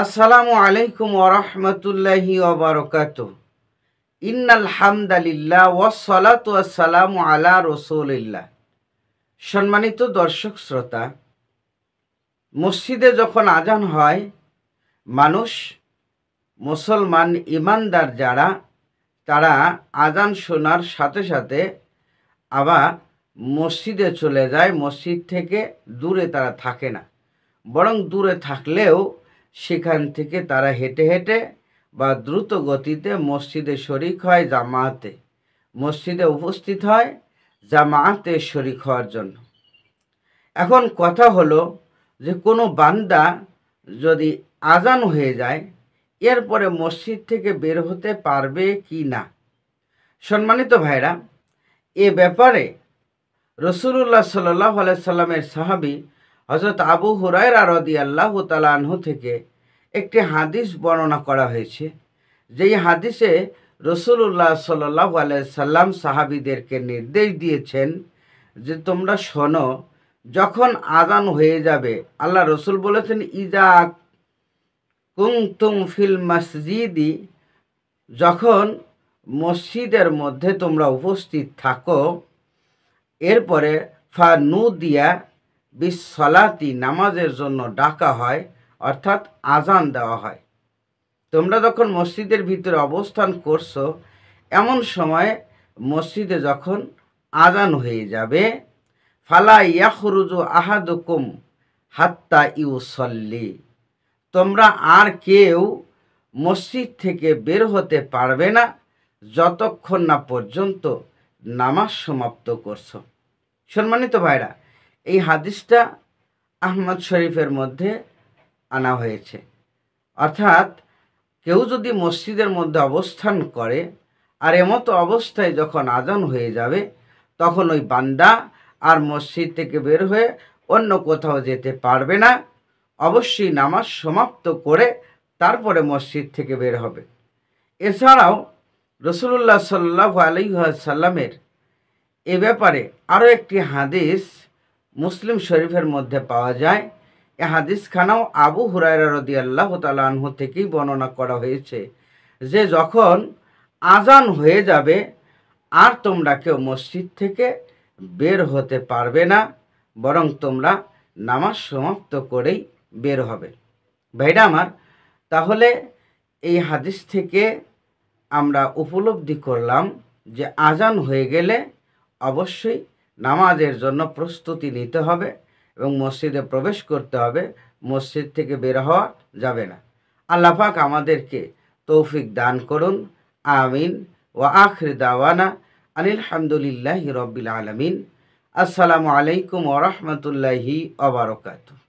আসসালামু আলাইকুম ওরহমতুল্লাহি ওবারকাতুহ। ইন্নাল হামদালিল্লাহ ওয়াসসালাতু ওয়াসসালামু আলা রাসূলিল্লাহ। সম্মানিত দর্শক শ্রোতা, মসজিদে যখন আজান হয়, মানুষ মুসলমান ইমানদার যারা তারা আজান শোনার সাথে সাথে আবার মসজিদে চলে যায়। মসজিদ থেকে দূরে তারা থাকে না, বরং দূরে থাকলেও সেখান থেকে তারা হেঁটে হেঁটে বা দ্রুত গতিতে মসজিদে শরিক হয়, জামাতে মসজিদে উপস্থিত হয় জামাতে শরিক হওয়ার জন্য। এখন কথা হলো যে কোনো বান্দা যদি আজান হয়ে যায়, এরপরে মসজিদ থেকে বের হতে পারবে কি না? সম্মানিত ভাইরা, এ ব্যাপারে রাসূলুল্লাহ সাল্লাল্লাহু আলাইহি সাল্লামের সাহাবী হযরত আবু হুরায়রা রাদিয়াল্লাহু তাআলা আনহু থেকে একটি হাদিস বর্ণনা করা হয়েছে। যেই হাদিসে রাসূলুল্লাহ সাল্লাল্লাহু আলাইহি সাল্লাম সাহাবীদেরকে নির্দেশ দিয়েছেন যে তোমরা শোনো, যখন আযান হয়ে যাবে, আল্লাহ রসুল বলেছেন ইজা কুনতুম ফিল মসজিদি, যখন মসজিদের মধ্যে তোমরা উপস্থিত থাকো, এরপরে ফানুদিয়া বিসসালাতি, নামাজের জন্য ডাকা হয়, অর্থাৎ আজান দেওয়া হয়। তোমরা যখন মসজিদের ভিতরে অবস্থান করছো, এমন সময় মসজিদে যখন আজান হয়ে যাবে, ফালা ইয়াখরুজু আহাদুকুম হাত্তা ইউসল্লি, তোমরা আর কেউ মসজিদ থেকে বের হতে পারবে না যতক্ষণ না পর্যন্ত নামাজ সমাপ্ত করছো। সম্মানিত ভাইরা, এই হাদিসটা আহমদ শরীফের মধ্যে আনা হয়েছে। অর্থাৎ কেউ যদি মসজিদের মধ্যে অবস্থান করে আর এমতো অবস্থায় যখন আজান হয়ে যাবে, তখন ওই বান্দা আর মসজিদ থেকে বের হয়ে অন্য কোথাও যেতে পারবে না। অবশ্যই নামাজ সমাপ্ত করে তারপরে মসজিদ থেকে বের হবে। এছাড়াও রাসূলুল্লাহ সাল্লাল্লাহু আলাইহি ওয়াসাল্লামের এ ব্যাপারে আরও একটি হাদিস মুসলিম শরীফের মধ্যে পাওয়া যায়। এ হাদিসখানাও আবু হুরায়রা রাদিয়াল্লাহু তাআলা আনহু থেকেই বর্ণনা করা হয়েছে যে যখন আজান হয়ে যাবে আর তোমরা কেউ মসজিদ থেকে বের হতে পারবে না, বরং তোমরা নামাজ সমাপ্ত করেই বের হবে। ভাইরা আমার, তাহলে এই হাদিস থেকে আমরা উপলব্ধি করলাম যে আজান হয়ে গেলে অবশ্যই নামাজের জন্য প্রস্তুতি নিতে হবে এবং মসজিদে প্রবেশ করতে হবে, মসজিদ থেকে বের হওয়া যাবে না। আল্লাহ পাক আমাদেরকে তৌফিক দান করুন, আমিন। ওয়া আখির দাওয়ানা আনিল হামদুলিল্লাহি রাব্বিল আলামিন। আসসালামু আলাইকুম ওয়া রাহমাতুল্লাহি ওয়া বারাকাতুহু।